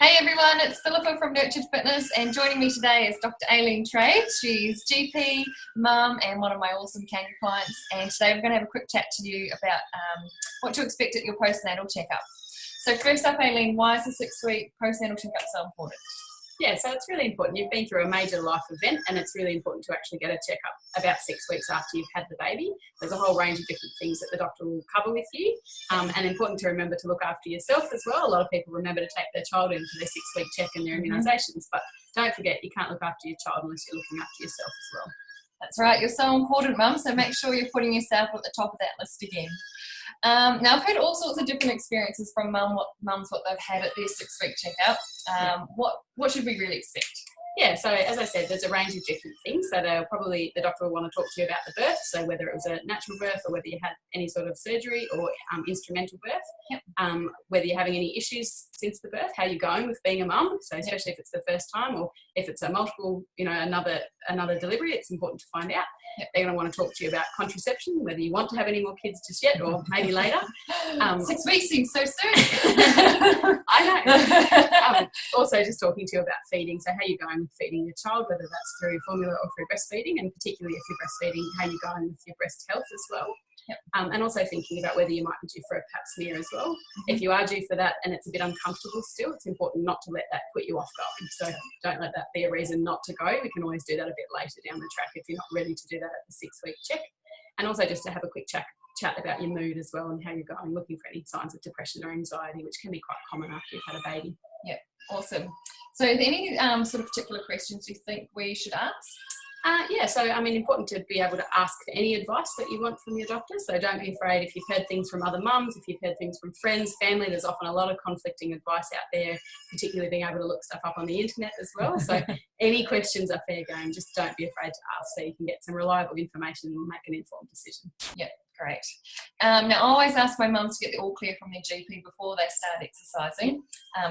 Hey everyone, it's Philippa from Nurtured Fitness, and joining me today is Dr Aileen Traves. She's GP, mum, and one of my awesome Kangaroo clients. And today we're going to have a quick chat to you about what to expect at your postnatal checkup. So first up, Aileen, why is the 6-week postnatal checkup so important? Yeah, so it's really important. You've been through a major life event, and it's really important to actually get a checkup about 6 weeks after you've had the baby. There's a whole range of different things that the doctor will cover with you, and important to remember to look after yourself as well. A lot of people remember to take their child in for their 6-week check and their immunisations, but don't forget you can't look after your child unless you're looking after yourself as well. That's right, you're so important, mum, so make sure you're putting yourself at the top of that list again. Now, I've heard all sorts of different experiences from mums what they've had at their 6-week checkup. What should we really expect? Yeah, so as I said, there's a range of different things that are probably the doctor will want to talk to you about the birth, so whether it was a natural birth or whether you had any sort of surgery or instrumental birth, whether you're having any issues since the birth, how you're going with being a mum, so especially if it's the first time or if it's a multiple, another delivery, it's important to find out. They're going to want to talk to you about contraception, whether you want to have any more kids just yet or maybe later. 6 weeks seems so soon. I know. Also just talking to you about feeding, so how you're going with feeding your child, whether that's through formula or through breastfeeding, and particularly if you're breastfeeding, how you're going with your breast health as well. And also thinking about whether you might be due for a pap smear as well. If you are due for that and it's a bit uncomfortable still, it's important not to let that put you off going. So don't let that be a reason not to go. We can always do that a bit later down the track if you're not ready to do that at the 6-week check. And also just to have a quick chat about your mood as well and how you're going, looking for any signs of depression or anxiety, which can be quite common after you've had a baby. Yeah, awesome. So are there any sort of particular questions you think we should ask? Important to be able to ask for any advice that you want from your doctor. So don't be afraid if you've heard things from other mums, if you've heard things from friends, family. There's often a lot of conflicting advice out there, particularly being able to look stuff up on the internet as well. So any questions are fair game. Just don't be afraid to ask so you can get some reliable information and make an informed decision. Yeah. Great. Now, I always ask my mums to get the all clear from their GP before they start exercising.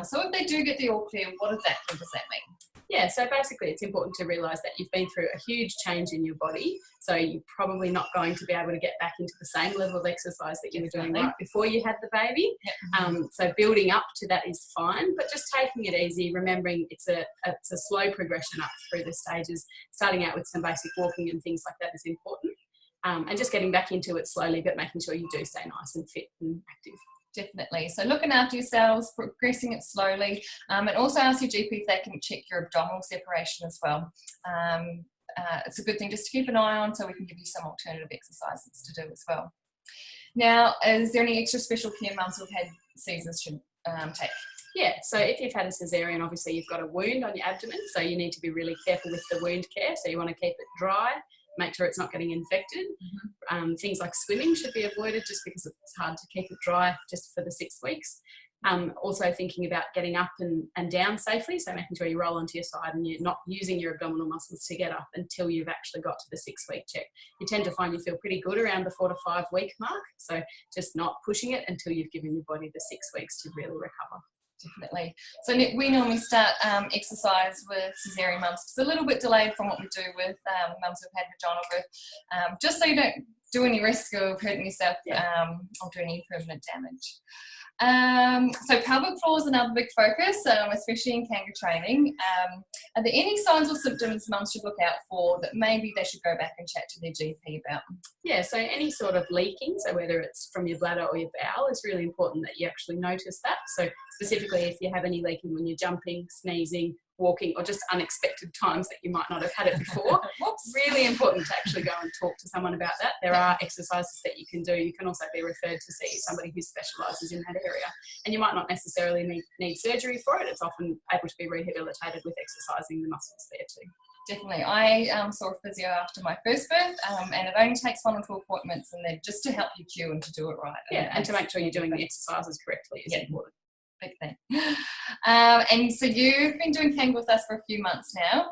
So if they do get the all clear, what exactly does that mean? Yeah, so basically it's important to realise that you've been through a huge change in your body, so you're probably not going to be able to get back into the same level of exercise that you were doing right before you had the baby. So building up to that is fine, but just taking it easy, remembering it's a slow progression up through the stages. Starting out with some basic walking and things like that is important. And just getting back into it slowly, but making sure you do stay nice and fit and active. Definitely. So looking after yourselves, progressing it slowly, and also ask your GP if they can check your abdominal separation as well. It's a good thing just to keep an eye on, so we can give you some alternative exercises to do as well. Now, is there any extra special care mums who've had Caesars should take? Yeah, so if you've had a caesarean, obviously you've got a wound on your abdomen, so you need to be really careful with the wound care. So you want to keep it dry, make sure it's not getting infected. Things like swimming should be avoided just because it's hard to keep it dry just for the 6 weeks. Also thinking about getting up and down safely, so making sure you roll onto your side and you're not using your abdominal muscles to get up until you've actually got to the 6-week check. You tend to find you feel pretty good around the 4 to 5 week mark, so just not pushing it until you've given your body the 6 weeks to really recover. Definitely. So we normally start exercise with caesarean mums. It's a little bit delayed from what we do with mums who've had vaginal birth, just so you don't do any risk of hurting yourself or doing any permanent damage. So pelvic floor is another big focus, especially in kangaroo training. Are there any signs or symptoms mums should look out for that maybe they should go back and chat to their GP about? Yeah, so any sort of leaking, so whether it's from your bladder or your bowel, it's really important that you actually notice that. So specifically if you have any leaking when you're jumping, sneezing, walking, or just unexpected times that you might not have had it before. Really important to actually go and talk to someone about that. There are exercises that you can do. You can also be referred to see somebody who specialises in that area. And you might not necessarily need surgery for it. It's often able to be rehabilitated with exercising the muscles there too. Definitely. I saw a physio after my first birth, and it only takes 1 or 2 appointments, and then just to help you cue and to do it right. And to make sure you're doing the exercises correctly is important. Big thing. And so you've been doing Kangaroo with us for a few months now.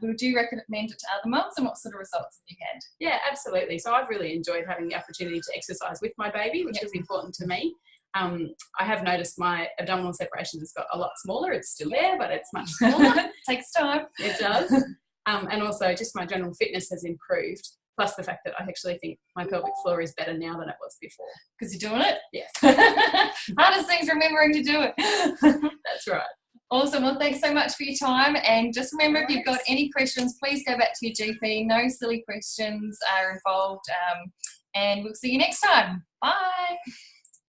Would you recommend it to other mums, and what sort of results have you had? Yeah, absolutely. So I've really enjoyed having the opportunity to exercise with my baby, which is important to me. I have noticed my abdominal separation has got a lot smaller. It's still there, but it's much smaller. Takes time. It does. And also just my general fitness has improved. Plus the fact that I actually think my pelvic floor is better now than it was before. Because you're doing it? Yes. Hardest thing's remembering to do it. That's right. Awesome. Well, thanks so much for your time. And just remember, if you've got any questions, please go back to your GP. No silly questions are involved. And we'll see you next time. Bye.